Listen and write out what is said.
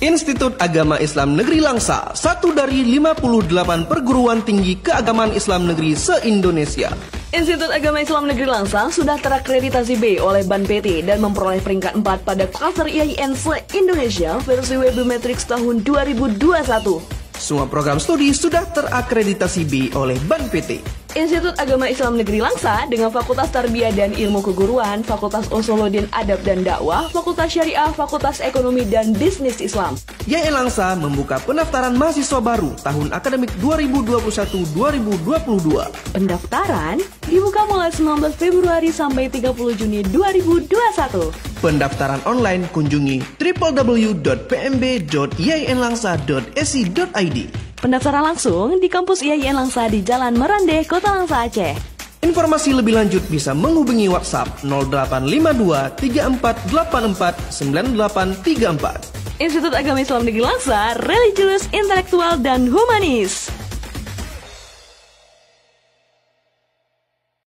Institut Agama Islam Negeri Langsa, satu dari 58 perguruan tinggi keagamaan Islam negeri se-Indonesia. Institut Agama Islam Negeri Langsa sudah terakreditasi B oleh Ban PT dan memperoleh peringkat 4 pada klaster IAIN se-Indonesia versi Webometrics tahun 2021. Semua program studi sudah terakreditasi B oleh Ban PT. Institut Agama Islam Negeri Langsa dengan Fakultas Tarbiyah dan Ilmu Keguruan, Fakultas Usuluddin Adab dan Dakwah, Fakultas Syariah, Fakultas Ekonomi dan Bisnis Islam. IAIN Langsa membuka pendaftaran mahasiswa baru tahun akademik 2021-2022. Pendaftaran dibuka mulai 19 Februari sampai 30 Juni 2021. Pendaftaran online kunjungi www.pmb.iainlangsa.si.id. Pendaftaran langsung di kampus IAIN Langsa di Jalan Merande, Kota Langsa, Aceh. Informasi lebih lanjut bisa menghubungi WhatsApp 0852 3484 9834. Institut Agama Islam Negeri Langsa, religius, intelektual, dan humanis.